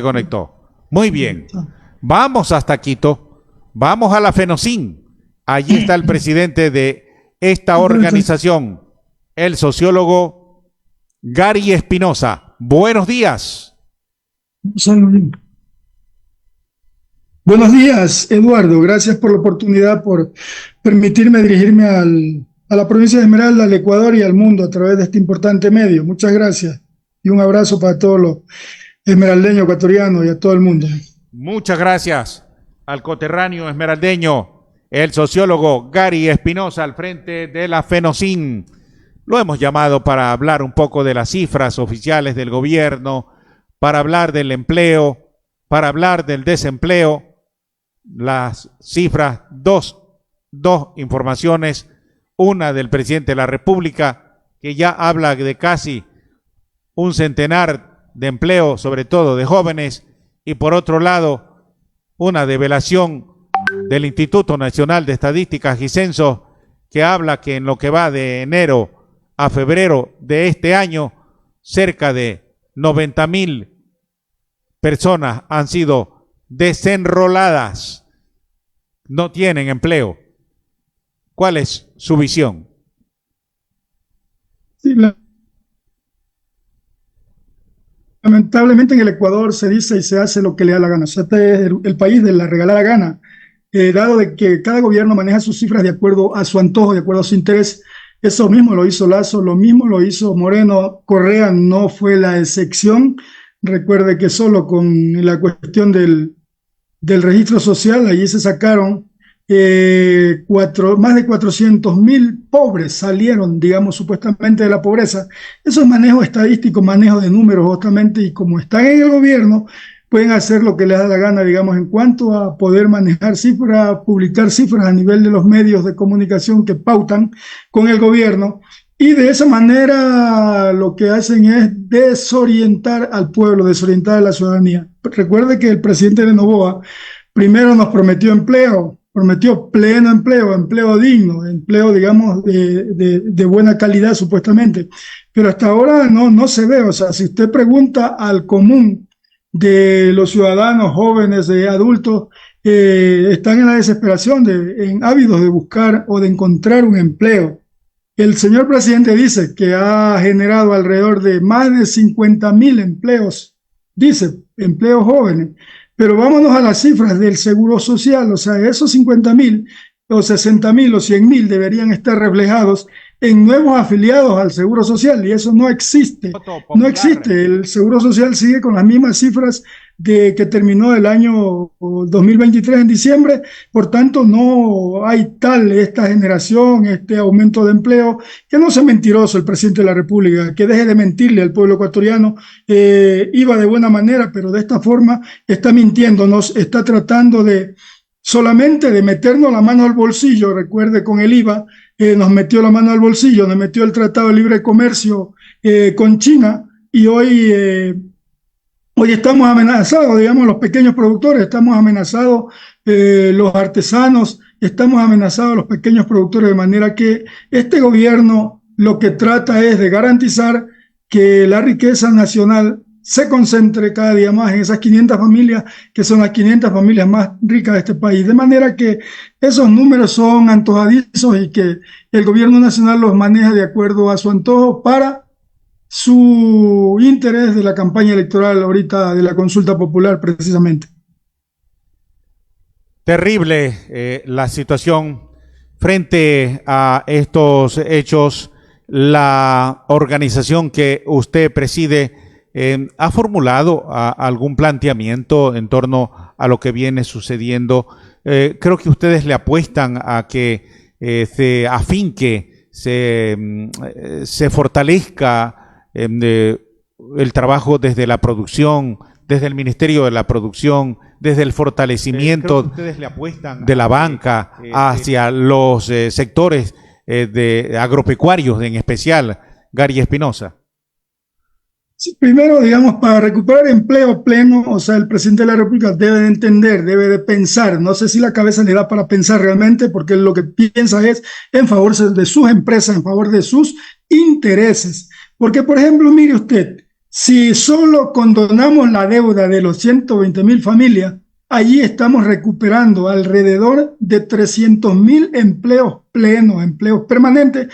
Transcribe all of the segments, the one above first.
Conectó. Muy bien. Vamos hasta Quito. Vamos a la FENOCIN. Allí está el presidente de esta organización, el sociólogo Gary Espinosa. Buenos días. Buenos días, Eduardo. Gracias por la oportunidad, por permitirme dirigirme a la provincia de Esmeralda, al Ecuador y al mundo a través de este importante medio. Muchas gracias y un abrazo para todos los esmeraldeños, ecuatorianos y a todo el mundo. Muchas gracias al coterráneo esmeraldeño, el sociólogo Gary Espinosa al frente de la FENOCIN. Lo hemos llamado para hablar un poco de las cifras oficiales del gobierno, para hablar del empleo, para hablar del desempleo. Las cifras, dos informaciones, una del presidente de la República, que ya habla de casi un centenar de empleo, sobre todo de jóvenes, y por otro lado, una develación del Instituto Nacional de Estadísticas y Censos, que habla que en lo que va de enero a febrero de este año, cerca de 90.000 personas han sido desenroladas, no tienen empleo. ¿Cuál es su visión? Sí, lamentablemente en el Ecuador se dice y se hace lo que le da la gana. O sea, este es el país de la regalada gana, dado de que cada gobierno maneja sus cifras de acuerdo a su antojo, de acuerdo a su interés. Eso mismo lo hizo Lasso, lo mismo lo hizo Moreno. Correa no fue la excepción. Recuerde que solo con la cuestión del registro social, allí se sacaron más de 400.000 pobres salieron, digamos, supuestamente de la pobreza. Eso es manejo estadístico, manejo de números, justamente, y como están en el gobierno, pueden hacer lo que les da la gana, digamos, en cuanto a poder manejar cifras, publicar cifras a nivel de los medios de comunicación que pautan con el gobierno, y de esa manera lo que hacen es desorientar al pueblo, desorientar a la ciudadanía. Recuerde que el presidente de Noboa primero nos prometió empleo, prometió pleno empleo, empleo digno, empleo, digamos, de buena calidad supuestamente, pero hasta ahora no se ve. O sea, si usted pregunta al común de los ciudadanos, jóvenes, adultos, están en la desesperación, ávidos de buscar o de encontrar un empleo. El señor presidente dice que ha generado alrededor de más de 50.000 empleos, dice, empleos jóvenes. Pero vámonos a las cifras del Seguro Social. O sea, esos 50.000 o 60.000 o 100.000 deberían estar reflejados en nuevos afiliados al Seguro Social, y eso no existe. No existe. El Seguro Social sigue con las mismas cifras que terminó el año 2023 en diciembre. Por tanto, no hay esta generación, este aumento de empleo. Que no sea mentiroso el presidente de la República, que deje de mentirle al pueblo ecuatoriano. Iba de buena manera, pero de esta forma está mintiéndonos, está tratando solamente de meternos la mano al bolsillo. Recuerde, con el IVA nos metió la mano al bolsillo, nos metió el Tratado de Libre Comercio con China, y hoy estamos amenazados, digamos, los pequeños productores, estamos amenazados los artesanos, estamos amenazados los pequeños productores, de manera que este gobierno lo que trata es de garantizar que la riqueza nacional se concentre cada día más en esas 500 familias, que son las 500 familias más ricas de este país. De manera que esos números son antojadizos y que el gobierno nacional los maneja de acuerdo a su antojo para su interés de la campaña electoral ahorita, de la consulta popular precisamente. Terrible la situación frente a estos hechos. La organización que usted preside ¿ha formulado algún planteamiento en torno a lo que viene sucediendo? Creo que ustedes le apuestan a que se afinque, se fortalezca el trabajo desde la producción, desde el Ministerio de la Producción, desde el fortalecimiento de la banca hacia los sectores de agropecuarios en especial. Gary Espinosa. Sí, primero, digamos, para recuperar empleo pleno, o sea, el presidente de la República debe de entender, debe de pensar. No sé si la cabeza le da para pensar realmente, porque lo que piensa es en favor de sus empresas, en favor de sus intereses. Porque, por ejemplo, mire usted, Si solo condonamos la deuda de los 120.000 familias, allí estamos recuperando alrededor de 300.000 empleos plenos, empleos permanentes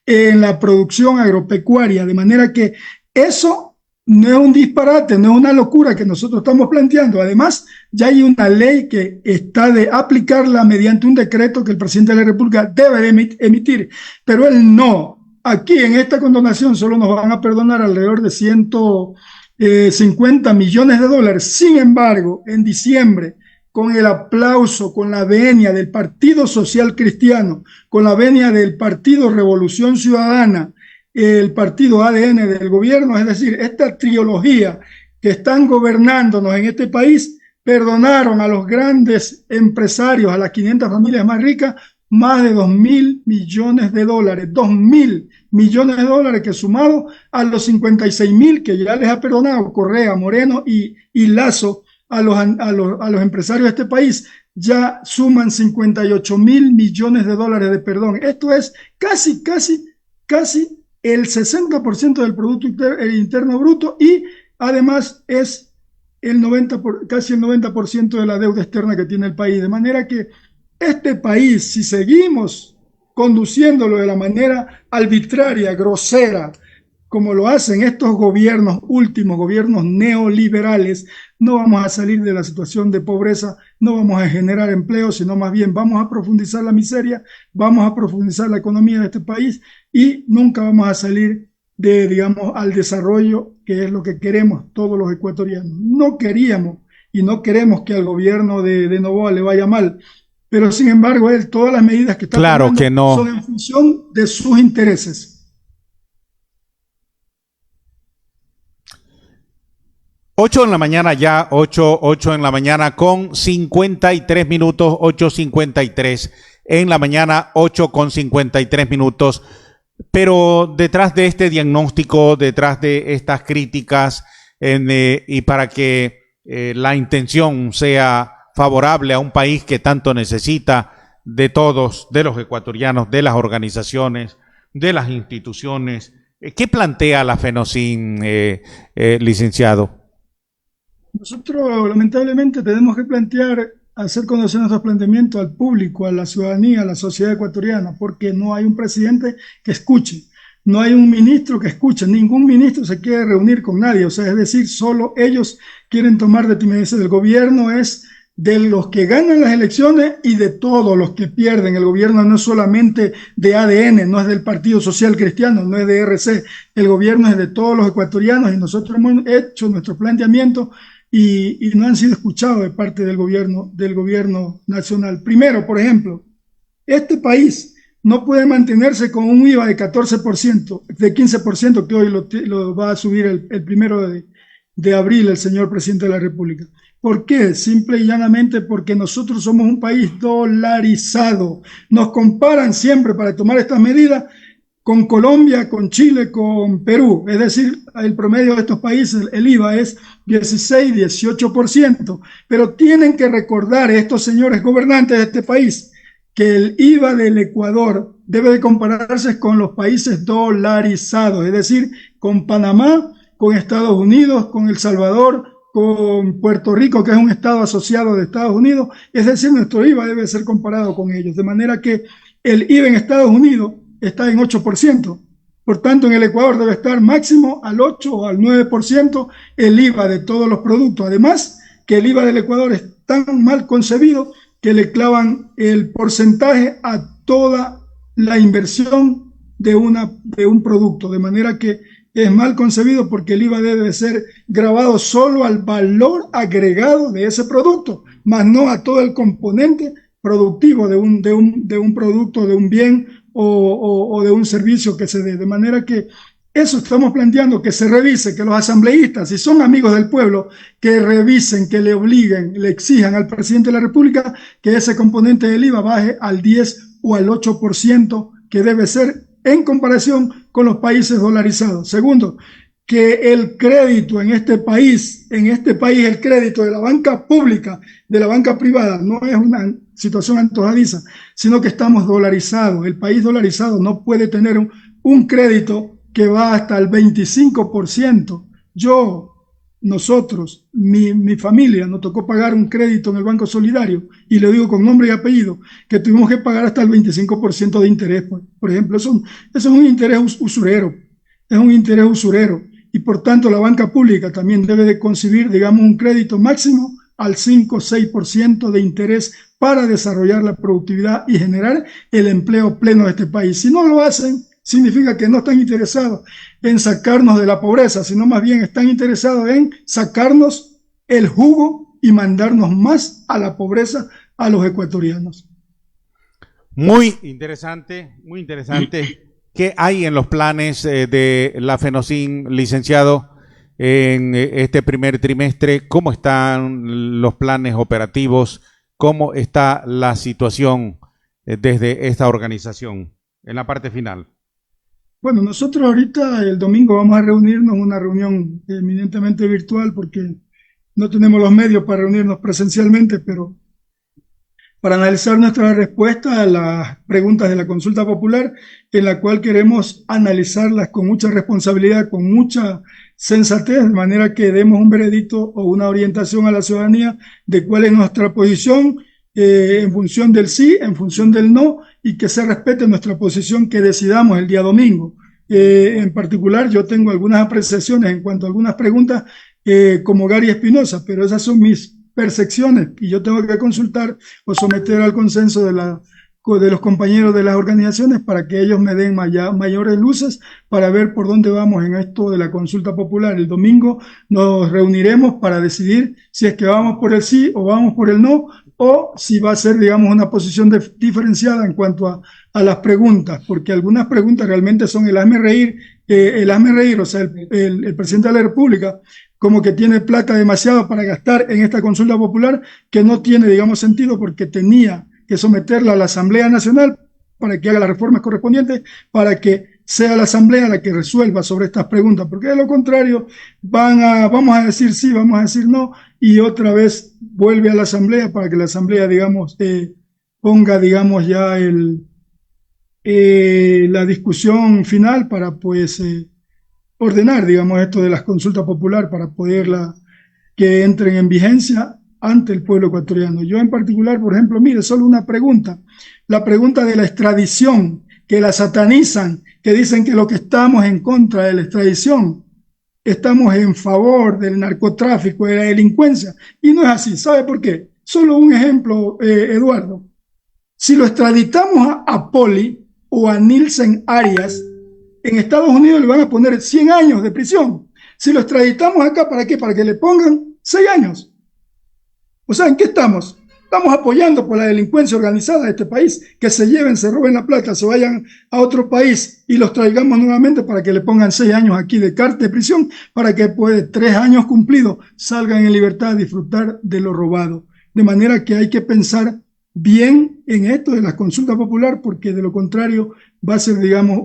en la producción agropecuaria, de manera que eso no es un disparate, no es una locura que nosotros estamos planteando. Además, ya hay una ley que está de aplicarla mediante un decreto que el presidente de la República debe de emitir, pero él no. Aquí en esta condonación solo nos van a perdonar alrededor de 150 millones de dólares. Sin embargo, en diciembre, con el aplauso, con la venia del Partido Social Cristiano, con la venia del Partido Revolución Ciudadana, el partido ADN del gobierno, es decir, esta trilogía que están gobernándonos en este país, perdonaron a los grandes empresarios, a las 500 familias más ricas, más de 2.000 millones de dólares, 2.000 millones de dólares que sumado a los 56.000 que ya les ha perdonado Correa, Moreno y Lazo a los empresarios de este país, ya suman 58.000 millones de dólares de perdón. Esto es casi el 60% del Producto Interno Bruto y además es casi el 90% de la deuda externa que tiene el país. De manera que este país, si seguimos conduciéndolo de la manera arbitraria, grosera, como lo hacen estos gobiernos últimos, gobiernos neoliberales, no vamos a salir de la situación de pobreza, no vamos a generar empleo, sino más bien vamos a profundizar la miseria, vamos a profundizar la economía de este país y nunca vamos a salir digamos, al desarrollo, que es lo que queremos todos los ecuatorianos. No queríamos y no queremos que al gobierno de Noboa le vaya mal, pero sin embargo, todas las medidas que está tomando son en función de sus intereses. 8 en la mañana ya, 8 en la mañana con 53 minutos, 8:53 en la mañana, 8 con 53 minutos. Pero detrás de este diagnóstico, detrás de estas críticas, y para que la intención sea favorable a un país que tanto necesita de todos, de los ecuatorianos, de las organizaciones, de las instituciones, ¿qué plantea la FENOCIN, licenciado? Nosotros lamentablemente tenemos que hacer conocer nuestros planteamientos al público, a la ciudadanía, a la sociedad ecuatoriana, porque no hay un presidente que escuche, no hay un ministro que escuche, ningún ministro se quiere reunir con nadie, o sea, es decir, solo ellos quieren tomar determinaciones. El gobierno es de los que ganan las elecciones y de todos los que pierden. El gobierno no es solamente de ADN, no es del Partido Social Cristiano, no es de RC, el gobierno es de todos los ecuatorianos y nosotros hemos hecho nuestro planteamiento y no han sido escuchados de parte del gobierno nacional. Primero, por ejemplo, este país no puede mantenerse con un IVA de 14%, de 15%, que hoy lo va a subir el 1 de abril el señor presidente de la República. ¿Por qué? Simple y llanamente porque nosotros somos un país dolarizado. Nos comparan siempre para tomar estas medidas con Colombia, con Chile, con Perú. Es decir, el promedio de estos países, el IVA es 16, 18%. Pero tienen que recordar estos señores gobernantes de este país que el IVA del Ecuador debe de compararse con los países dolarizados, es decir, con Panamá, con Estados Unidos, con El Salvador, con Puerto Rico, que es un estado asociado de Estados Unidos. Es decir, nuestro IVA debe ser comparado con ellos. De manera que el IVA en Estados Unidos está en 8%. Por tanto, en el Ecuador debe estar máximo al 8 o al 9% el IVA de todos los productos. Además, que el IVA del Ecuador es tan mal concebido que le clavan el porcentaje a toda la inversión de un producto. De manera que es mal concebido porque el IVA debe ser grabado solo al valor agregado de ese producto, más no a todo el componente productivo de un producto, de un bien o de un servicio que se dé. De manera que eso estamos planteando, que se revise, que los asambleístas, si son amigos del pueblo, que revisen, que le obliguen, le exijan al presidente de la República que ese componente del IVA baje al 10 o al 8% que debe ser en comparación con los países dolarizados. Segundo, que el crédito en este país el crédito de la banca pública, de la banca privada, no es una situación antojadiza, sino que estamos dolarizados. El país dolarizado no puede tener un crédito que va hasta el 25% nosotros, mi familia, nos tocó pagar un crédito en el Banco Solidario, y le digo con nombre y apellido, que tuvimos que pagar hasta el 25% de interés, por ejemplo. Eso es un interés usurero, es un interés usurero, y por tanto la banca pública también debe de concebir, digamos, un crédito máximo al 5 o 6% de interés para desarrollar la productividad y generar el empleo pleno de este país. Si no lo hacen, significa que no están interesados en sacarnos de la pobreza, sino más bien están interesados en sacarnos el jugo y mandarnos más a la pobreza a los ecuatorianos. Muy interesante, muy interesante. ¿Qué hay en los planes de la FENOCIN, licenciado, en este primer trimestre? ¿Cómo están los planes operativos? ¿Cómo está la situación desde esta organización en la parte final? Bueno, nosotros ahorita el domingo vamos a reunirnos, una reunión eminentemente virtual, porque no tenemos los medios para reunirnos presencialmente, pero para analizar nuestra respuesta a las preguntas de la consulta popular, en la cual queremos analizarlas con mucha responsabilidad, con mucha sensatez, de manera que demos un veredicto o una orientación a la ciudadanía de cuál es nuestra posición en función del sí, en función del no, y que se respete nuestra posición que decidamos el día domingo. En particular, yo tengo algunas apreciaciones en cuanto a algunas preguntas como Gary Espinosa, pero esas son mis percepciones y yo tengo que consultar o someter al consenso de los compañeros de las organizaciones para que ellos me den mayores luces para ver por dónde vamos en esto de la consulta popular. El domingo nos reuniremos para decidir si es que vamos por el sí o vamos por el no, o si va a ser, digamos, una posición diferenciada en cuanto a las preguntas, porque algunas preguntas realmente son el hazme reír, o sea, el presidente de la República como que tiene plata demasiado para gastar en esta consulta popular, que no tiene, digamos, sentido, porque tenía que someterla a la Asamblea Nacional para que haga las reformas correspondientes, para que sea la Asamblea la que resuelva sobre estas preguntas, porque de lo contrario vamos a decir sí, vamos a decir no, y otra vez vuelve a la Asamblea para que la Asamblea, digamos, ponga, digamos, ya la discusión final para, pues, ordenar, digamos, esto de las consultas populares para poderla que entren en vigencia ante el pueblo ecuatoriano. Yo en particular, por ejemplo, mire, solo una pregunta, la pregunta de la extradición, que la satanizan, que dicen que lo que estamos en contra de la extradición, estamos en favor del narcotráfico, de la delincuencia, y no es así. ¿Sabe por qué? Solo un ejemplo, Eduardo. Si lo extraditamos a Poli o a Nielsen Arias, en Estados Unidos le van a poner 100 años de prisión. Si lo extraditamos acá, ¿para qué? Para que le pongan 6 años. O sea, ¿en qué estamos? Estamos apoyando por la delincuencia organizada de este país, que se lleven, se roben la plata, se vayan a otro país y los traigamos nuevamente para que le pongan 6 años aquí de cárcel de prisión, para que después de 3 años cumplidos salgan en libertad a disfrutar de lo robado. De manera que hay que pensar bien en esto de la consulta popular, porque de lo contrario va a ser, digamos,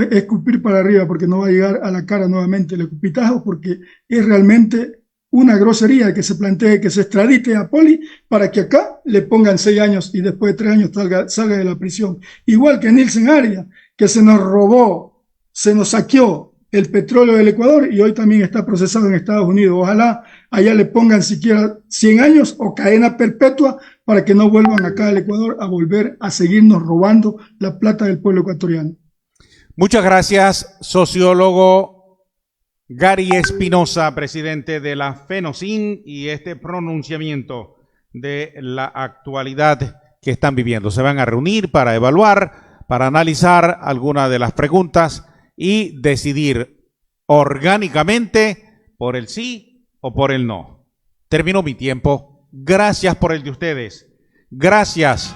escupir para arriba, porque no va a llegar a la cara nuevamente el escupitajo, porque es realmente una grosería que se plantee que se extradite a Poli para que acá le pongan 6 años y después de 3 años salga de la prisión. Igual que Nielsen Arias, que se nos robó, se nos saqueó el petróleo del Ecuador y hoy también está procesado en Estados Unidos. Ojalá allá le pongan siquiera 100 años o cadena perpetua para que no vuelvan acá al Ecuador a volver a seguirnos robando la plata del pueblo ecuatoriano. Muchas gracias, sociólogo Gary Espinosa, presidente de la FENOCIN, y este pronunciamiento de la actualidad que están viviendo. Se van a reunir para evaluar, para analizar algunas de las preguntas y decidir orgánicamente por el sí o por el no. Terminó mi tiempo. Gracias por el de ustedes. Gracias